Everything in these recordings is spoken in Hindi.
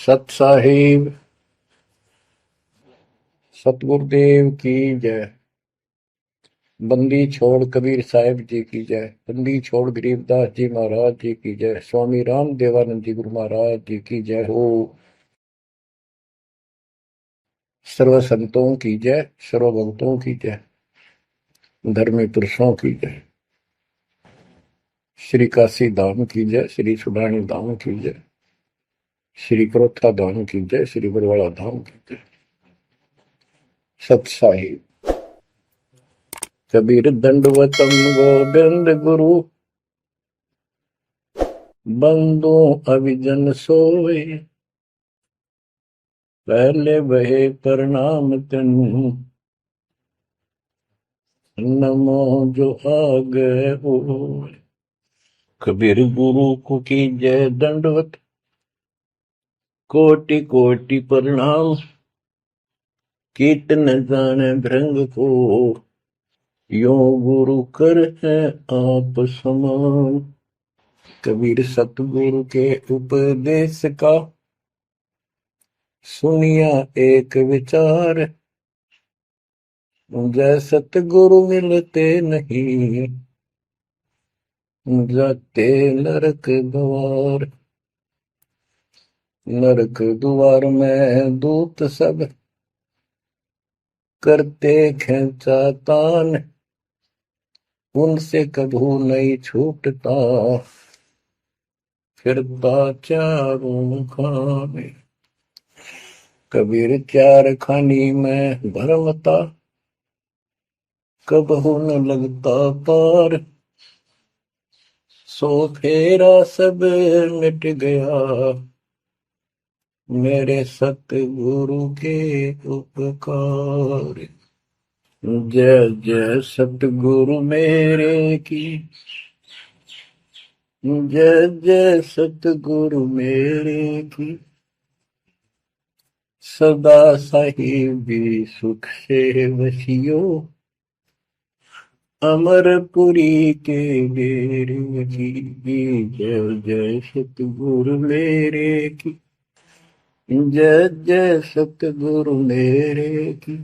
सत साहिब सतगुरुदेव की जय। बंदी छोड़ कबीर साहिब जी की जय। बंदी छोड़ गरीबदास जी महाराज जी की जय। स्वामी राम देवानंद जी गुरु महाराज जी की जय हो। सर्व संतों की जय, सर्व भक्तों की जय, धर्मी पुरुषों की जय। श्री काशी धाम की जय, श्री सुडानी धाम की जय, श्री क्रोथा धाम की जय, श्री बरवाड़ा धाम की जय। सत साहिब कबीर दंडवतम गोविंद गुरु बंदो अभिजन सोए। पहले बहे प्रणाम तेनु नमो जो आगे हो। कबीर गुरु को की जय दंडवत कोटि कोटि प्रणाम। कीर्तन जाने भृंग को यो गुरु कर है आप समान। कबीर सतगुरु के उपदेश का सुनिया एक विचार। जय सतगुरु मिलते नहीं जाते नरक द्वार। नरक द्वार में दूत सब करते खेचातान। उनसे कभू नहीं छूटता फिरता चारों खाने। कबीर चार खानी में भरमता कबहू न लगता पार। सो फेरा सब मिट गया मेरे सतगुरु के उपकार। जय जय सतगुरु मेरे की जय जय सतगुरु मेरे की। सदा साहिबी सुख से वसियो अमरपुरी के डेरे की। जय जय सतगुरु मेरे की जय जय सतगुरु मेरे की।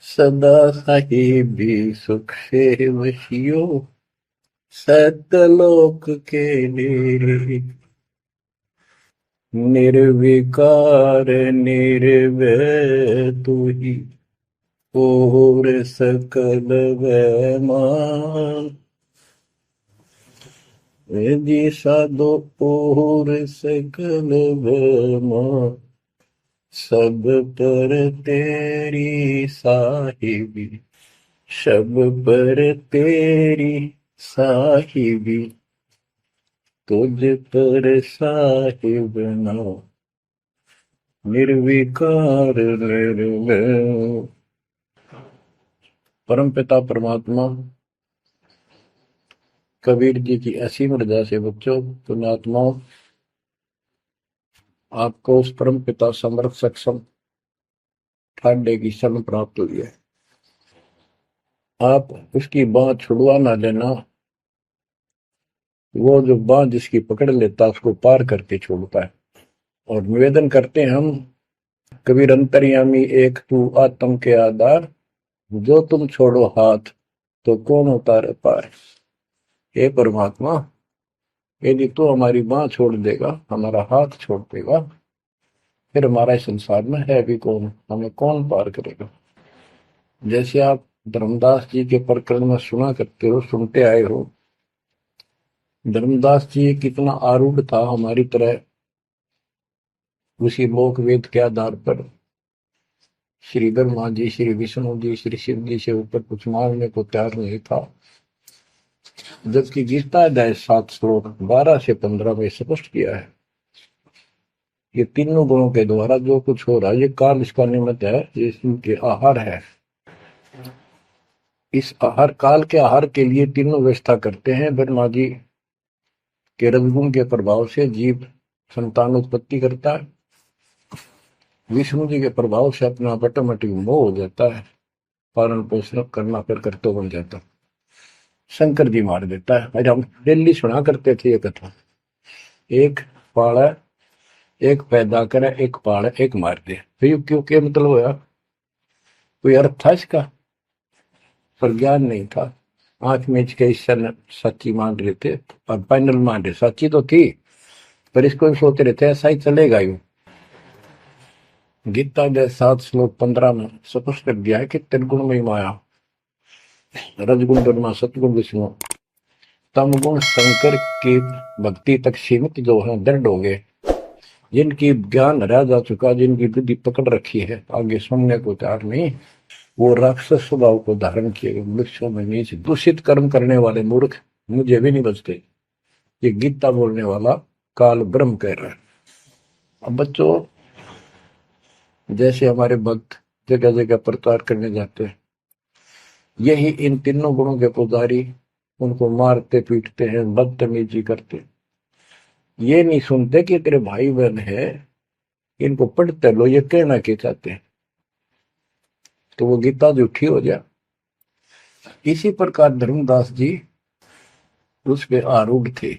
सदा साहिबी सुख से वसियो सतलोक के डेरे। निर्विकार निर्भय तू ही और सकल वैमान। यदि साधो और सकल वैमान। सब पर तेरी साहिबी सब पर तेरी साहिबी। तुझ पर साहिब नाम निर्विकार निर्भय। परम पिता परमात्मा कबीर जी की असीम रजा से बच्चों पुण्यात्माओं आपको उस परम पिता समर्थ सक्षम ठाडे की शरण प्राप्त हुई है। आप उसकी बांह छुड़वा ना लेना। वो जो बांह जिसकी पकड़ लेता उसको पार करके छोड़ता है। और निवेदन करते हैं हम कबीर अंतर्यामी एक तू आत्म के आधार। जो तुम छोड़ो हाथ तो कौन उतारे पार। हे परमात्मा यदि तू हमारी बांह छोड़ देगा हमारा हाथ छोड़ देगा फिर हमारा इस संसार में है भी कौन, हमें कौन पार करेगा। जैसे आप धर्मदास जी के प्रकरण में सुना करते हो, सुनते आए हो। धर्मदास जी कितना आरूढ़ था हमारी तरह। उसी लोक वेद के आधार पर श्री ब्रह्मा जी, श्री विष्णु जी, श्री शिव जी से ऊपर कुछ मांगने को तैयार नहीं था। जबकि गीता अध्याय 7 श्लोक 12 से 15 में स्पष्ट किया है ये तीनों गुणों के द्वारा जो कुछ हो रहा है ये काल इसका निमित्त है, ये इनके आहार है। इस आहार काल के आहार के लिए तीनों व्यवस्था करते हैं। ब्रह्मा जी के रजगुण के प्रभाव से जीव संतान उत्पत्ति करता है। विष्णु जी के प्रभाव से अपना ऑटोमेटिक मोह हो जाता है, पालन पोषण करना फिर कर्तव्य बन जाता है। शंकर जी मार देता है। आज हम डेली सुना करते थे ये कथा। एक पाड़ा एक पैदा करे, एक पाले, एक मार दे। फिर क्यों, क्या मतलब होया? कोई अर्थ था इसका? पर ज्ञान नहीं था। आंख मीच के ईश्वर सच्ची मान रहे थे और फाइनल मान रहे, सच्ची तो थी पर इसको भी सोच रहे थे ऐसा ही चलेगा यूं। गीता के 7 श्लोक 15 में स्पष्ट कर दिया है कि त्रिगुण में माया, रजगुण ब्रह्मा, सतगुण विष्णु, तम गुण शंकर की भक्ति तक सीमित जो है दृढ़ हो गए, जिनकी ज्ञान रह जा चुका, जिनकी बुद्धि पकड़ रखी है, आगे सुनने को तैयार नहीं, वो राक्षस स्वभाव को धारण किए गए मनुष्यों में नीच दूषित कर्म करने वाले मूर्ख मुझे भी नहीं बचते। ये गीता बोलने वाला काल ब्रह्म कह रहा है। अब बच्चों, जैसे हमारे भक्त जगह जगह प्रचार करने जाते हैं, यही इन तीनों गुणों के पुजारी उनको मारते पीटते हैं, बदतमीजी करते हैं। ये नहीं सुनते कि तेरे भाई बहन है, इनको पढ़ते लो, ये कहना के चाहते हैं, तो वो गीता झूठी हो जाए। इसी प्रकार धर्मदास जी उस पे आरूढ़ थे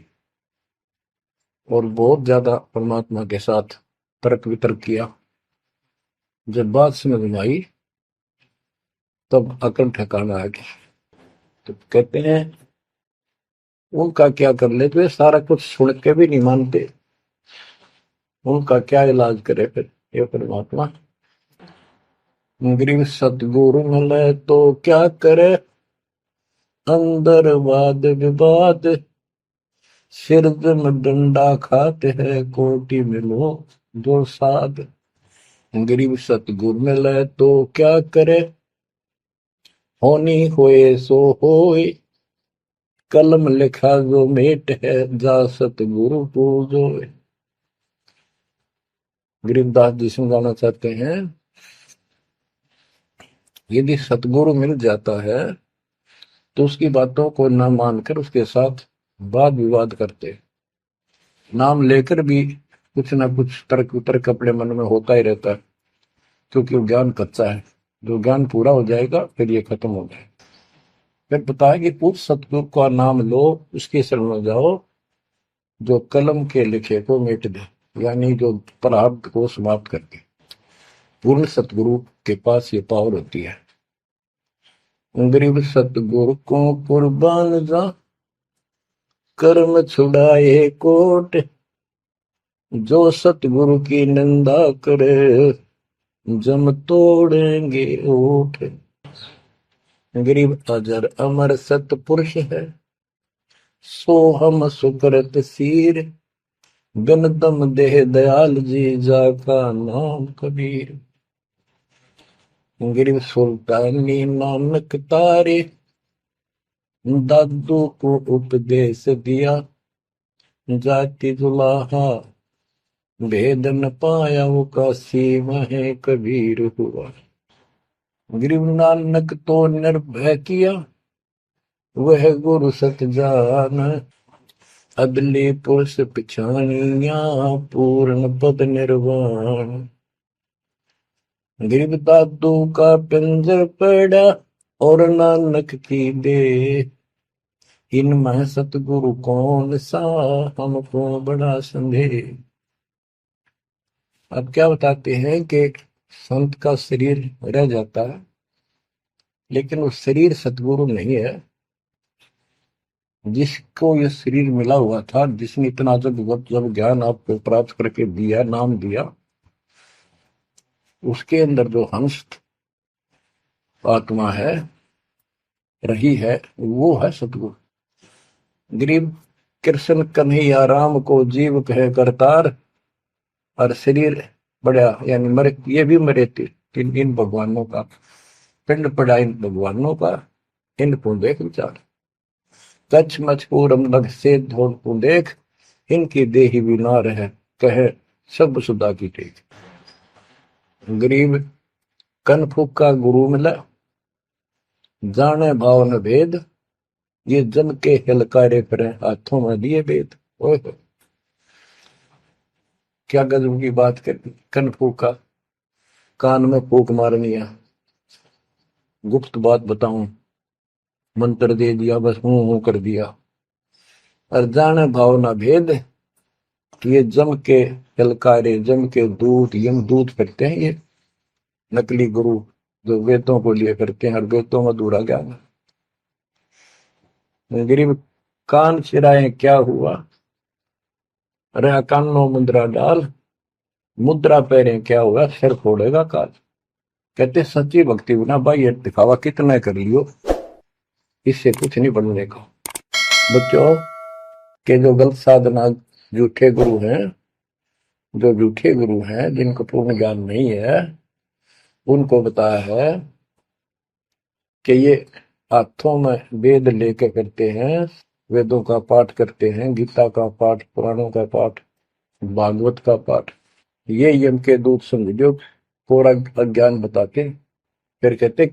और बहुत ज्यादा परमात्मा के साथ तर्क वितर्क किया। जब बात समझ में आई तब अकल ठिकाना आ गया। तो कहते हैं उनका क्या कर ले, तो ये सारा कुछ सुन के भी नहीं मानते, उनका क्या इलाज करे फिर ये परमात्मा। गरीब सतगुरु मिले तो क्या करे, अंदर वाद विवाद, सिर में डंडा खाते हैं, कोटि मिलो जो साध। गरीब सतगुरु मिले तो क्या करे, होनी होए सो होए, कलम लिखा जो मेट है, जा सतगुरु पूजो। गरीबदास जी समझाना चाहते हैं, यदि सतगुरु मिल जाता है तो उसकी बातों को न मानकर उसके साथ वाद विवाद करते, नाम लेकर भी कुछ ना कुछ तर्क वितर्क अपने मन में होता ही रहता है, क्योंकि वो ज्ञान कच्चा है। जो ज्ञान पूरा हो जाएगा फिर ये खत्म हो जाएगा। फिर बताया कि उस सतगुरु का नाम लो, उसके शरण में जाओ जो कलम के लिखे को मिट दे, यानी जो प्रारब्ध को समाप्त करके। पूर्ण सतगुरु के पास ये पावर होती है। गरीब सतगुरु को कुर्बान जा, कर्म छुड़ाए कोट, जो सतगुरु की निंदा करे, जम तोड़ेंगे ओठ। गरीब अजर अमर सतपुरुष है, सो हम सुकृत सीर, गनदम देह दयाल जी, जाका नाम कबीर। गरीब सुल्तानी नानक तारे, दादू को उपदेश दिया, जाति जुलाहा भेद न पाया, वो काशी में कबीर हुआ। गरीब नानक तो निर्भय किया, वह गुरु सत जान, अदली पुरुष पिछानिया, पूर्ण पद निर्वाण। गरीब दादू का पिंजर पड़ा, और नानक की दे, इनमें सतगुरु कौन सा, हमको बड़ा संदेह। अब क्या बताते हैं कि संत का शरीर रह जाता है, लेकिन वो शरीर सतगुरु नहीं है। जिसको ये शरीर मिला हुआ था, जिसने इतना जब ज्ञान आपको प्राप्त करके दिया, नाम दिया, उसके अंदर जो हंस आत्मा है, रही है, वो है सतगुरु। गरीब कृष्ण कन्हैया राम को जीव कहे करतार, और शरीर बड़ा यानी मरे, ये भी मरे थे इन भगवानों का, पिंड पड़ा इन भगवानों का, इनको देख विचार, कच्छ मचपूरम लग से धोल को देख, इनकी देही भी ना रहे, कहे सब सुधा की टेक। गरीब कनफुक का गुरु मिला, जाने भाव न भेद, ये जन के हिलकारे फिरे, हाथों में दिए भेद। ओए क्या गजब की बात करती। कनफुक का कान में फूक मारनी है, गुप्त बात बताऊं, मंत्र दे दिया, बस हूं कर दिया, और जाने भाव न भेद, कि ये जम के ललकारे, जम के दूत, यम दूत करते हैं ये नकली गुरु जो वेदों को लिए करते हैं और वेदों में अधूरा ज्ञान। गरीब कान चिराए क्या हुआ, रहा कानों मुद्रा डाल, मुद्रा पहरे क्या हुआ, सिर फोड़ेगा काल। कहते सच्ची भक्ति बिना भाई ये दिखावा कितना कर लियो, इससे कुछ नहीं बनने का। बच्चों के जो गलत साधना झूठे गुरु हैं, जो झूठे गुरु हैं जिनको पूर्ण ज्ञान नहीं है, उनको बताया है कि ये हाथों में वेद लेके करते हैं, वेदों का पाठ करते हैं, गीता का पाठ, पुराणों का पाठ, भागवत का पाठ। ये यम के दूत समझो कोरा अज्ञान बता के फिर कहते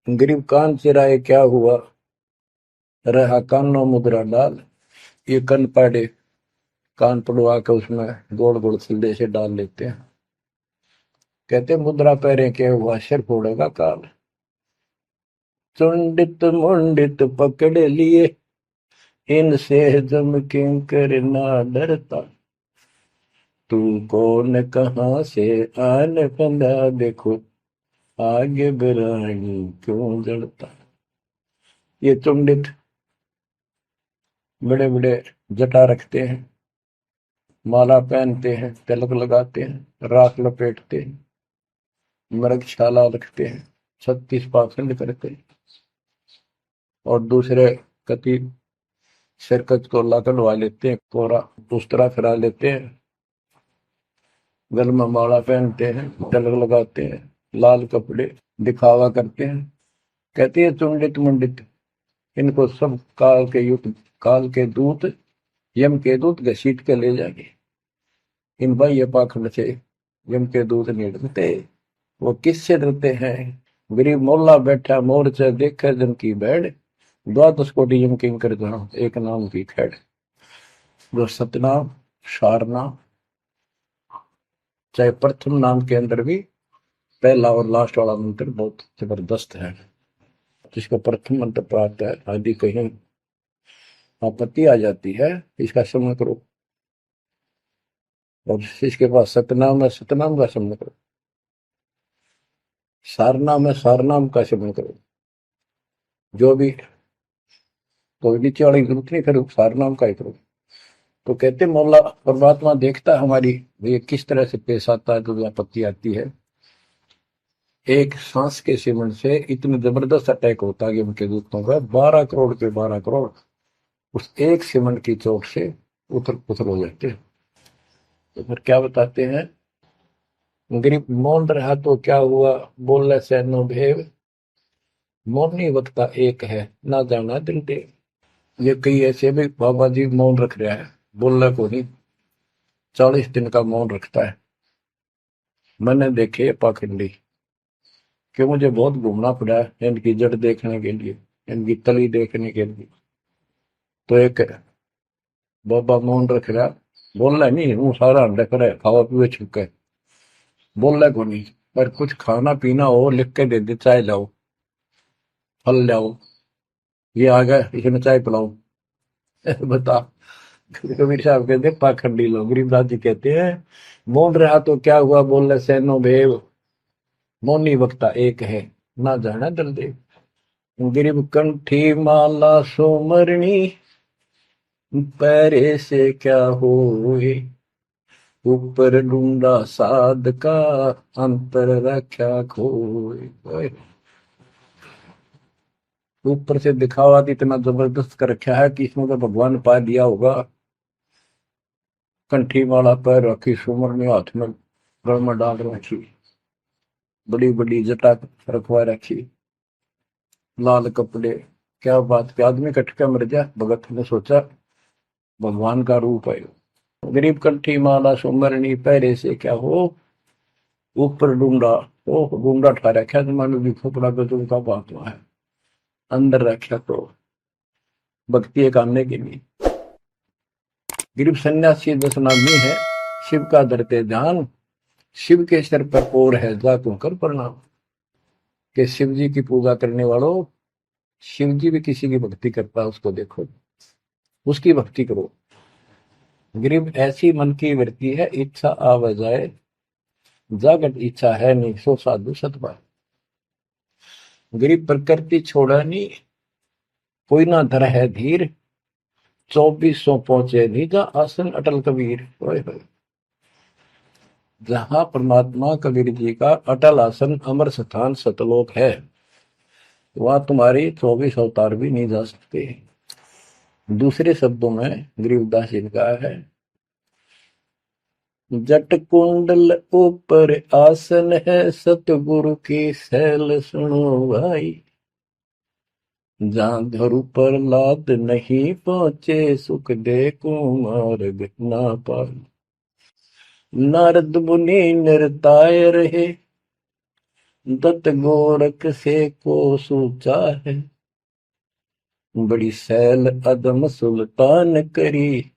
गरीब कान चिराए क्या हुआ, रहा कानों मुद्रा डाल। ये कन पाड़े कान पड़वा के उसमें गोड़ गोड़ सिल्ले से डाल लेते हैं। कहते मुद्रा पहरे के हुआ, सिर फोड़ेगा काल। चुंडित मुंडित पकड़ लिए, इनसे जम किंकर ना डरता। तू कौन कहाँ से आन बंदा, देखो आगे बिरानी क्यों जड़ता। ये चुंडित बड़े बड़े जटा रखते हैं, माला पहनते हैं, तिलक लगाते हैं, राख लपेटते हैं, मृगशाला रखते हैं, 36 पाखंड करते हैं और दूसरे कति सिरकत को कटवा लेते हैं, कोरा दूसरा फिरा लेते हैं, गल में माला पहनते हैं, तिलक लगाते हैं, लाल कपड़े दिखावा करते हैं। कहते हैं चुंडित मुंडित, इनको सब काल के युद्ध, काल के दूत, यम के दूत घसीट के ले जाएंगे। इन बाह्य पाखंड से यम के दूत नहीं डरते। वो किससे डरते हैं, गरीब मोल्ला बैठा मोर्चा देखे जन की बैठ, द्वादश कोटि यम किंकर जानो, एक नाम की खैड़। जो सतनाम सारनाम, चाहे प्रथम नाम के अंदर भी पहला और लास्ट वाला मंत्र बहुत जबरदस्त है। जिसका प्रथम मंत्र प्राप्त है, आदि कहीं आपत्ति आ जाती है, इसका स्मरण करो। और इसके पास सतनाम है, सतनाम का स्मरण करो। सारनाम है, सारनाम का स्मरण करो। जो भी कोई नीचे वाली जरूरत नहीं, फिर सारनाम का ही करो। तो कहते मौला परमात्मा देखता है हमारी ये किस तरह से पेश आता है, जो आपत्ति आती है। एक सांस के सिमरण से इतने जबरदस्त अटैक होता है उनके दूतों का, 12 करोड़ के 12 करोड़ उस एक सिमरण की चोट से उथल पुथल हो जाते हैं। तो फिर क्या बताते हैं, गरीब मौन रहा तो क्या हुआ, बोले सैनो भेव, मौनी वक्ता एक है, ना जाना दिल देव। ये कई ऐसे भी बाबा जी मौन रख रहा है, बोलने को नहीं, 40 दिन का मौन रखता है। मैंने देखे पाखंडी कि मुझे बहुत घूमना पड़ा है इनकी जड़ देखने के लिए, इनकी तली देखने के लिए। तो एक बाबा मौन रख रहा, बोल रहा नहीं, हूँ सारा अंडा करे खावा पीवे छुके, बोल रहा को नहीं, पर कुछ खाना पीना हो लिख के दे दे, चाय लाओ, फल लाओ, ये आ गया इसमें चाय पिलाओ। बता, कबीर साहब कहते पाखंडी लोग। गरीबदास जी कहते हैं मौन रहा तो क्या हुआ, बोल रहे सैनो भेव, मौनी वक्ता एक है, ना जाना दल देव। गिरिब कंठी माला सोमरणी, पैरे से क्या होए, ऊपर ढूंढा साध का, अंतर रख्या खोए। ऊपर से दिखावा इतना जबरदस्त कर रखा है कि इसमें तो भगवान पा दिया होगा। कंठी माला पैर रखी, सुमरनी हाथ में गल में डाल रखी, बड़ी बड़ी जटा रखवा रखी, लाल कपड़े। क्या बात पे आदमी कट के मर जाए, भगत ने सोचा भगवान का रूप है। गरीब कंठी माला सुमरनी, पैरे से क्या हो, ऊपर डूंडा, ओ डूंडा ठा रखा तो मानो भी खोपड़ा गजब का बात है, अंदर रखा तो भक्ति करने के लिए। गरीब सन्यासी 10 नामी है, शिव का धरते ध्यान, शिव के सिर पर और है जातों कर प्रणाम। कि शिव जी की पूजा करने वालों, शिव जी भी किसी की भक्ति करता है, उसको देखो, उसकी भक्ति करो। गरीब ऐसी मन की वृत्ति है, इच्छा आव जाए, जागत इच्छा है नहीं, सो साधु सतपाल। गरीब प्रकृति छोड़ा नहीं, कोई ना धर है धीर, 2400 पहुंचे निजा आसन अटल कबीर। ओए होए। जहां परमात्मा कबीर जी का अटल आसन अमर स्थान सतलोक है, वहां तुम्हारी 24 अवतार भी नहीं जा सकते। दूसरे शब्दों में गरीबदास जी ने कहा है, जट कुंडल ऊपर आसन है, सतगुरु की सैल सुनो भाई। जहां धरु पर लाद नहीं पहुंचे, सुख दे कुमार्ग ना पाई। नारद मुनि निरताय रहे, दत्त गोरख से को सूचा है। बड़ी सैल अदम सुल्तान करी,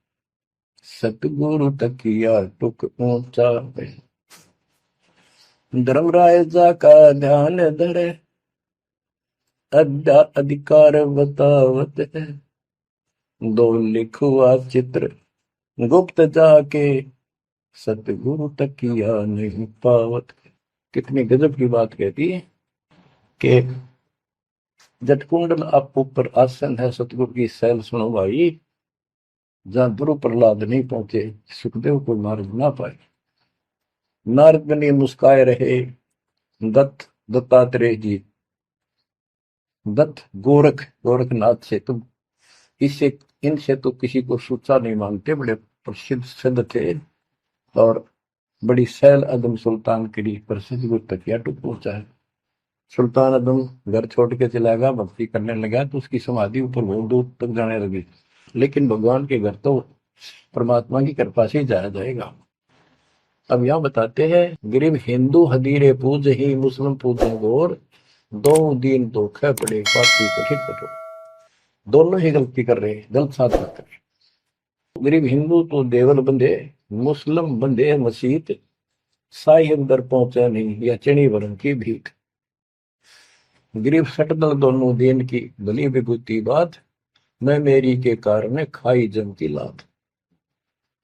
सतगुरु तकिया टुक ऊंचा है। धर्मराजा का ध्यान धरे, अधिकार बतावत है। दो लिखुआ चित्र गुप्त जाके, सतगुरु तकिया नहीं पावत। कितनी गजब की बात कहती है कि जटकुंडल आप ऊपर आसन है, सतगुरु की सैल सुनो भाई। जहां ध्रुव प्रहलाद नहीं पहुंचे, सुखदेव को मार्ग ना पाए। नारद मुनि मुस्काए रहे, दत्तात्रेय जी, दत्त गोरखनाथ से तुम इससे इनसे तो किसी को सूचा नहीं मानते, बड़े प्रसिद्ध सिद्ध थे। और बड़ी सैल अदम सुल्तान करी, पर सतगुरु तकिया टूट पहुंचा है। सुल्तान अदम घर छोड़ के चला गया, भक्ति करने लगा, तो उसकी समाधि ऊपर बहुत दूर तक जाने लगी। लेकिन भगवान के घर तो परमात्मा की कृपा से ही जाया जाएगा। अब यहां बताते हैं, गरीब हिंदू हदीरे पूज ही, मुस्लिम पूजे गोर, दो दीन धोखे पड़े, पापी कठिन कठोर। दोनों ही गलती कर रहे, गलत साथ कर रहे। गरीब हिंदू तो देवल बंधे, मुस्लिम बंधे मसीत, साई अंदर पहुंचा नहीं, या चणी वरण की भीख। गरीब सटदल दोनों दीन की, भली विभूति बात, मैं मेरी के कारण खाई जम की लात।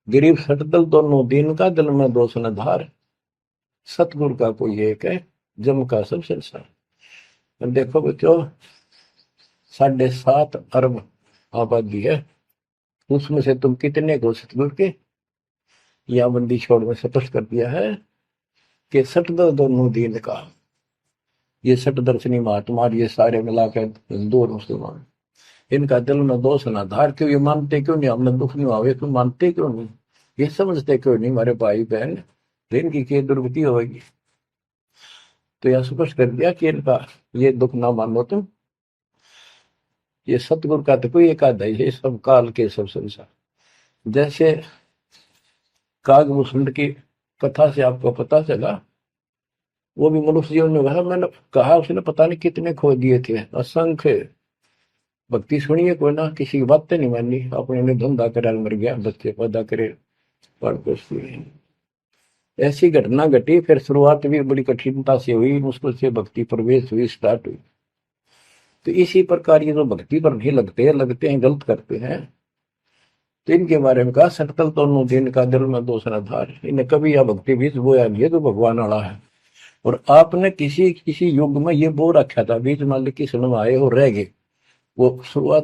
गरीब सटदल दोनों दीन का, दिल में दोष न धार, सतगुरु का कोई एक है, जम का सब संसार। देखो बच्चों, 7.5 अरब आबादी है, उसमें से तुम कितने को सतगुरु के या बंदी छोड़ में स्पष्ट कर दिया है कि सटदल दोनों दीन का, ये सट दर्शनी महात्मा, ये सारे मिलाकर हिंदू और मुसलमान, इनका दिल में दोष ना धार। क्यों ये मानते क्यों नहीं, हमने दुख नहीं आवे, तुम मानते क्यों नहीं, ये समझते क्यों नहीं हमारे भाई बहन, तो इनकी क्या दुर्गति होगी। तो यह स्पष्ट कर दिया कि इनका ये दुख ना मानो तुम, ये सतगुरु का तो कोई एक आधा ही है, सब काल के सब संसार। जैसे कागभूषण की कथा से आपको पता चला, वो भी मनुष्य जीवन में कहा, मैंने कहा उसने पता नहीं कितने खो दिए थे, असंख्य। भक्ति सुनिए, कोई ना किसी की बातें नहीं मानी, अपने ने धंधा करे मर गया, बच्चे पैदा करे पढ़ पोस। ऐसी घटना घटी, फिर शुरुआत भी बड़ी कठिनता से हुई, मुश्किल से भक्ति प्रवेश हुई, स्टार्ट हुई। तो इसी प्रकार ये जो भक्ति पर नहीं लगते हैं गलत करते हैं, तो इनके बारे में कहा, सटकल दोनों दिन का दिल में दोष न धार। इन्हें कभी यह भक्ति बीज बोया नहीं है, तो भगवान वाला है। और आपने किसी किसी युग में ये बो रखा था, बीच मान ली किसी आए हो रह गए, वो शुरुआत